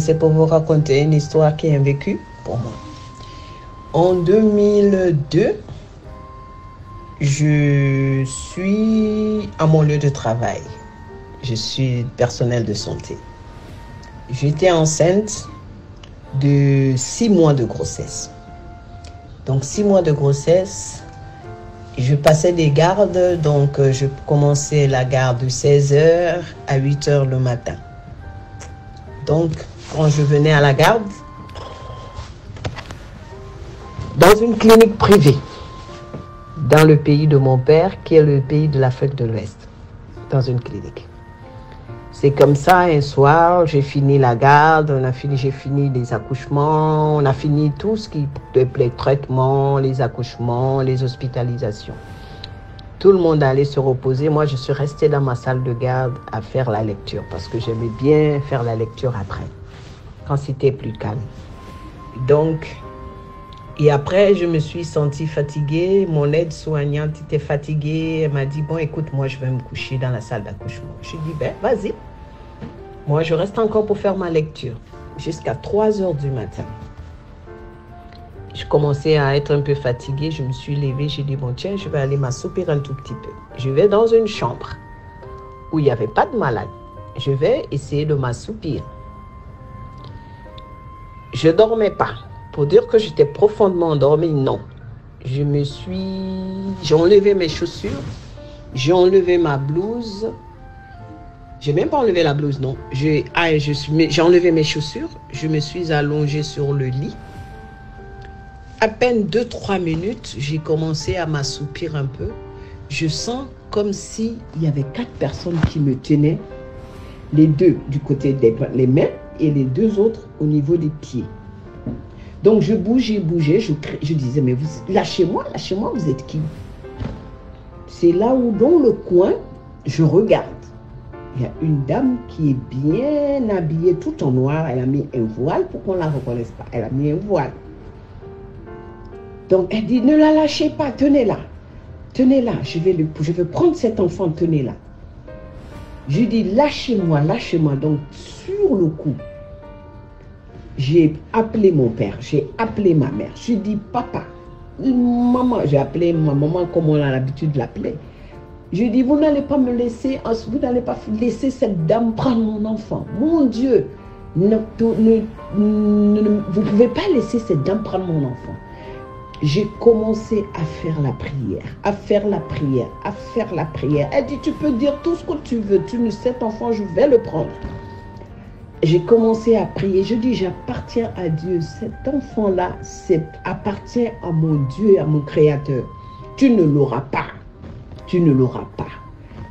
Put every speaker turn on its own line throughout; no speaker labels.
C'est pour vous raconter une histoire qui est vécue pour moi. En 2002, je suis à mon lieu de travail. Je suis personnel de santé. J'étais enceinte de 6 mois de grossesse. Donc 6 mois de grossesse, je passais des gardes, donc je commençais la garde de 16h à 8h le matin. Donc quand je venais à la garde, dans une clinique privée, dans le pays de mon père, qui est le pays de l'Afrique de l'Ouest, dans une clinique. C'est comme ça, un soir, j'ai fini la garde, j'ai fini les accouchements, on a fini tout ce qui les traitements, les accouchements, les hospitalisations. Tout le monde allait se reposer. Moi, je suis restée dans ma salle de garde à faire la lecture parce que j'aimais bien faire la lecture après, quand c'était plus calme. Donc, et après, je me suis sentie fatiguée. Mon aide-soignante était fatiguée. Elle m'a dit, bon, écoute, moi, je vais me coucher dans la salle d'accouchement. Je lui ai dit, ben, vas-y. Moi, je reste encore pour faire ma lecture jusqu'à 3h du matin. Je commençais à être un peu fatiguée. Je me suis levée. J'ai dit, bon, tiens, je vais aller m'assoupir un tout petit peu. Je vais dans une chambre où il n'y avait pas de malade. Je vais essayer de m'assoupir. Je ne dormais pas. Pour dire que j'étais profondément endormie, non. J'ai enlevé mes chaussures, j'ai enlevé ma blouse. J'ai même pas enlevé la blouse, non. J'ai enlevé mes chaussures, je me suis allongée sur le lit. À peine 2-3 minutes, j'ai commencé à m'assoupir un peu. Je sens comme s'il y avait 4 personnes qui me tenaient, les 2 du côté des mains et les 2 autres au niveau des pieds. Donc je bougeais, je disais, mais lâchez-moi, vous êtes qui? C'est là où, dans le coin, je regarde. Il y a une dame qui est bien habillée, tout en noir. Elle a mis un voile pour qu'on ne la reconnaisse pas. Elle a mis un voile. Donc elle dit, ne la lâchez pas, tenez-la. Tenez-la, je vais prendre cet enfant, tenez-la. Je dis, lâchez-moi. Donc sur le coup, j'ai appelé mon père, j'ai appelé ma mère. Je dis, papa, maman, j'ai appelé ma maman comme on a l'habitude de l'appeler. Je dis, vous n'allez pas me laisser, vous n'allez pas laisser cette dame prendre mon enfant. Mon Dieu, vous ne pouvez pas laisser cette dame prendre mon enfant. J'ai commencé à faire la prière. Elle dit, tu peux dire tout ce que tu veux, cet enfant, je vais le prendre. J'ai commencé à prier. Je dis, j'appartiens à Dieu. Cet enfant-là, appartient à mon Dieu et à mon Créateur. Tu ne l'auras pas.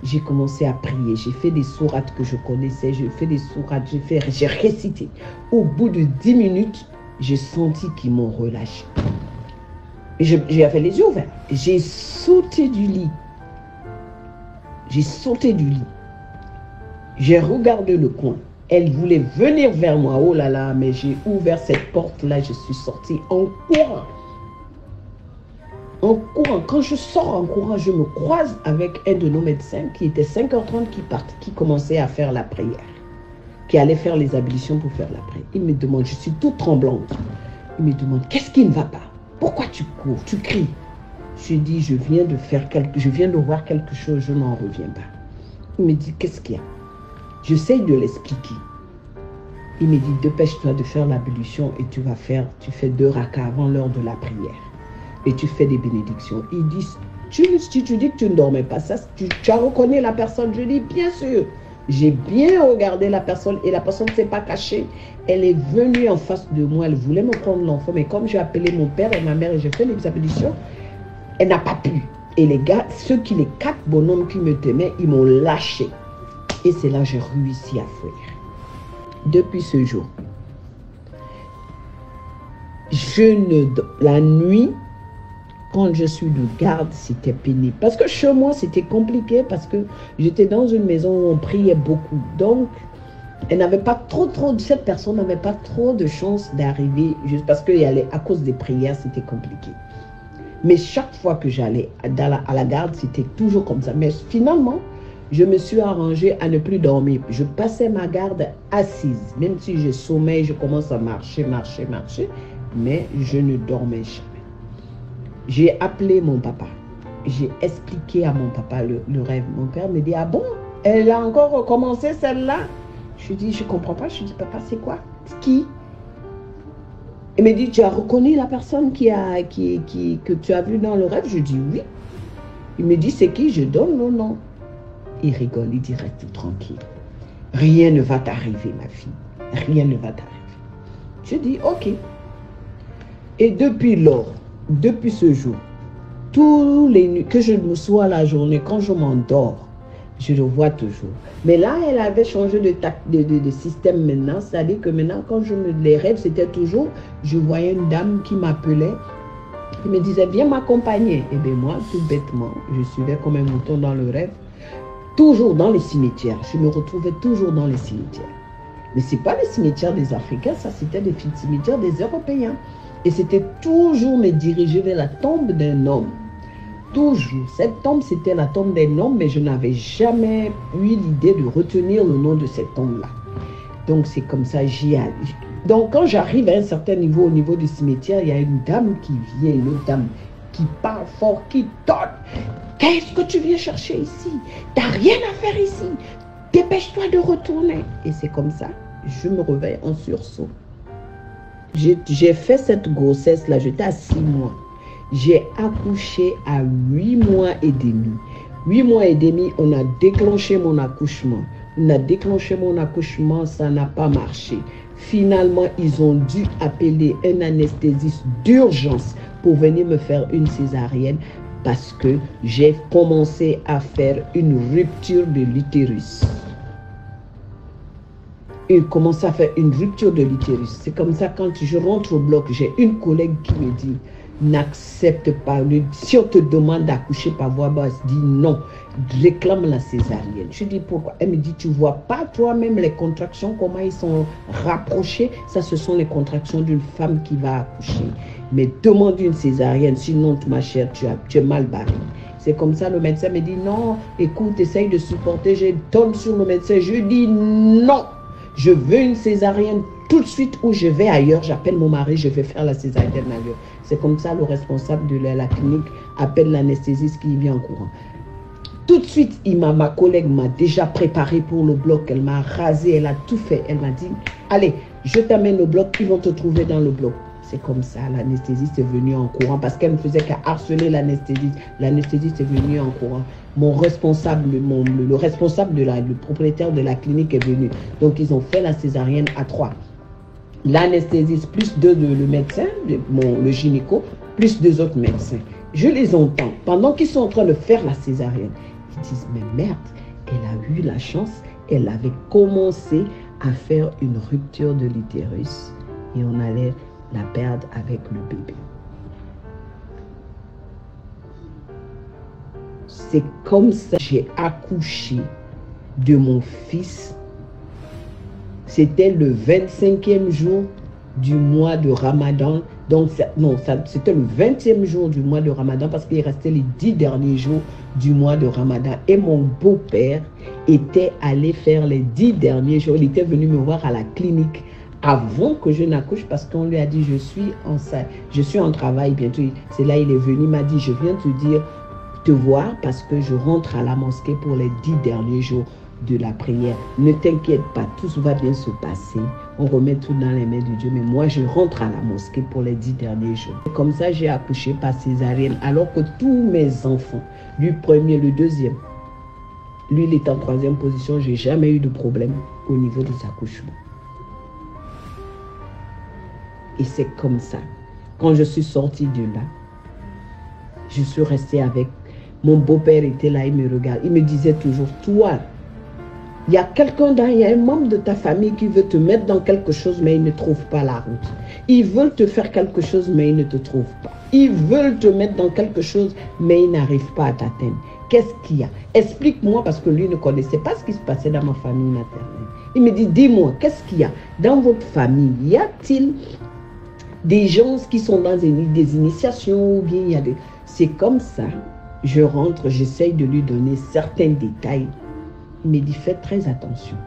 J'ai commencé à prier. J'ai fait des sourates que je connaissais. J'ai récité. Au bout de 10 minutes, j'ai senti qu'ils m'ont relâché. J'ai fait les yeux ouverts. J'ai sauté du lit. J'ai regardé le coin. Elle voulait venir vers moi. Oh là là, mais j'ai ouvert cette porte-là. Je suis sortie en courant. Quand je sors en courant, je me croise avec un de nos médecins qui était 5h30 qui commençait à faire la prière. Qui allait faire les ablutions pour faire la prière. Il me demande, je suis toute tremblante. Il me demande, qu'est-ce qui ne va pas? Pourquoi tu cours? Tu cries? Je dis, je viens de voir quelque chose, je n'en reviens pas. Il me dit, qu'est-ce qu'il y a? J'essaye de l'expliquer. Il me dit, dépêche-toi de faire l'ablution et tu fais 2 rakas avant l'heure de la prière. Et tu fais des bénédictions. Il dit, si tu dis que tu ne dormais pas, ça, tu as reconnu la personne? Je dis, bien sûr. J'ai bien regardé la personne et la personne ne s'est pas cachée. Elle est venue en face de moi, elle voulait me prendre l'enfant. Mais comme j'ai appelé mon père et ma mère et j'ai fait les ablutions, elle n'a pas pu. Et les 4 bonhommes qui me tenaient, ils m'ont lâché. Et c'est là que j'ai réussi à fuir. Depuis ce jour, la nuit, quand je suis de garde, c'était pénible. Parce que chez moi, c'était compliqué parce que j'étais dans une maison où on priait beaucoup. Donc, cette personne n'avait pas trop de chance d'arriver juste parce qu'à cause des prières, c'était compliqué. Mais chaque fois que j'allais à la garde, c'était toujours comme ça. Mais finalement, je me suis arrangée à ne plus dormir. Je passais ma garde assise. Même si je sommeille, je commence à marcher, mais je ne dormais jamais. J'ai appelé mon papa. J'ai expliqué à mon papa le rêve. Mon père me dit, ah bon, elle a encore recommencé celle-là? Je lui dis, je ne comprends pas. Je lui dis, papa, c'est quoi? Qui? Il me dit, tu as reconnu la personne que tu as vue dans le rêve? Je dis, oui. Il me dit, c'est qui? Je donne le nom. Il rigole, il dit, reste tranquille. Rien ne va t'arriver, ma fille. Rien ne va t'arriver. Je dis, ok. Et depuis lors, depuis ce jour, tous les nuits, que je me sois la journée, quand je m'endors, je le vois toujours. Mais là, elle avait changé de système maintenant. C'est-à-dire que maintenant, quand les rêves, c'était toujours, je voyais une dame qui m'appelait. Il me disait, viens m'accompagner. Et bien moi, tout bêtement, je suivais comme un mouton dans le rêve. Toujours dans les cimetières. Je me retrouvais toujours dans les cimetières. Mais ce n'est pas les cimetières des Africains, ça c'était les cimetières des Européens. Et c'était toujours me diriger vers la tombe d'un homme. Toujours. Cette tombe, c'était la tombe d'un homme, mais je n'avais jamais eu l'idée de retenir le nom de cette tombe-là. Donc c'est comme ça, j'y allais. Donc quand j'arrive à un certain niveau, au niveau du cimetière, il y a une dame qui vient, une autre dame qui parle fort, qui tonne. Qu'est-ce que tu viens chercher ici? T'as rien à faire ici. Dépêche-toi de retourner. Et c'est comme ça, je me réveille en sursaut. J'ai fait cette grossesse-là, j'étais à 6 mois. J'ai accouché à 8 mois et demi. 8 mois et demi, on a déclenché mon accouchement. On a déclenché mon accouchement, ça n'a pas marché. Finalement, ils ont dû appeler un anesthésiste d'urgence pour venir me faire une césarienne parce que j'ai commencé à faire une rupture de l'utérus. Il commence à faire une rupture de l'utérus. C'est comme ça, quand je rentre au bloc, j'ai une collègue qui me dit, n'accepte pas. Si on te demande d'accoucher par voie basse, dis non, réclame la césarienne. Je dis pourquoi? Elle me dit, tu vois pas toi-même les contractions, comment ils sont rapprochés? Ça, ce sont les contractions d'une femme qui va accoucher. Mais demande une césarienne, sinon, ma chère, tu es mal barrée. C'est comme ça, le médecin me dit, non, écoute, essaye de supporter. Je donne sur le médecin, je dis non. Je veux une césarienne tout de suite ou je vais ailleurs. J'appelle mon mari, je vais faire la césarienne ailleurs. C'est comme ça, le responsable de la clinique appelle l'anesthésiste qui vient en courant. Tout de suite, ma collègue m'a déjà préparé pour le bloc. Elle m'a rasé, elle a tout fait. Elle m'a dit, allez, je t'amène au bloc, ils vont te trouver dans le bloc. C'est comme ça, l'anesthésiste est venu en courant parce qu'elle ne faisait qu'à harceler l'anesthésiste. L'anesthésiste est venu en courant. Mon responsable, le responsable, le propriétaire de la clinique est venu. Donc, ils ont fait la césarienne à 3. L'anesthésiste, plus 2 le médecin, le gynéco, plus 2 autres médecins. Je les entends. Pendant qu'ils sont en train de faire la césarienne, ils disent, mais merde, elle a eu la chance, elle avait commencé à faire une rupture de l'utérus et on allait la perdre avec le bébé. C'est comme ça que j'ai accouché de mon fils. C'était le 25e jour du mois de Ramadan. Donc, non, c'était le 20e jour du mois de Ramadan parce qu'il restait les 10 derniers jours du mois de Ramadan. Et mon beau-père était allé faire les 10 derniers jours. Il était venu me voir à la clinique avant que je n'accouche parce qu'on lui a dit, je suis en travail bientôt. C'est là il est venu, il m'a dit, je viens te voir parce que je rentre à la mosquée pour les 10 derniers jours de la prière. Ne t'inquiète pas, tout va bien se passer. On remet tout dans les mains de Dieu. Mais moi, je rentre à la mosquée pour les 10 derniers jours. Comme ça, j'ai accouché par césarienne. Alors que tous mes enfants, lui premier, le deuxième, lui, il est en 3e position. Je n'ai jamais eu de problème au niveau des accouchements. Et c'est comme ça. Quand je suis sortie de là, je suis restée avec. Mon beau-père était là, il me regarde. Il me disait toujours, toi, il y a quelqu'un il y a un membre de ta famille qui veut te mettre dans quelque chose, mais il ne trouve pas la route. Ils veulent te faire quelque chose, mais ils ne te trouvent pas. Ils veulent te mettre dans quelque chose, mais ils n'arrivent pas à t'atteindre. Qu'est-ce qu'il y a? Explique-moi, parce que lui ne connaissait pas ce qui se passait dans ma famille maternelle. Il me dit, dis-moi, qu'est-ce qu'il y a? Dans votre famille, y a-t-il des gens qui sont dans des initiations ou bien il y a des... C'est comme ça. Je rentre, j'essaye de lui donner certains détails Il me dit, faites très attention.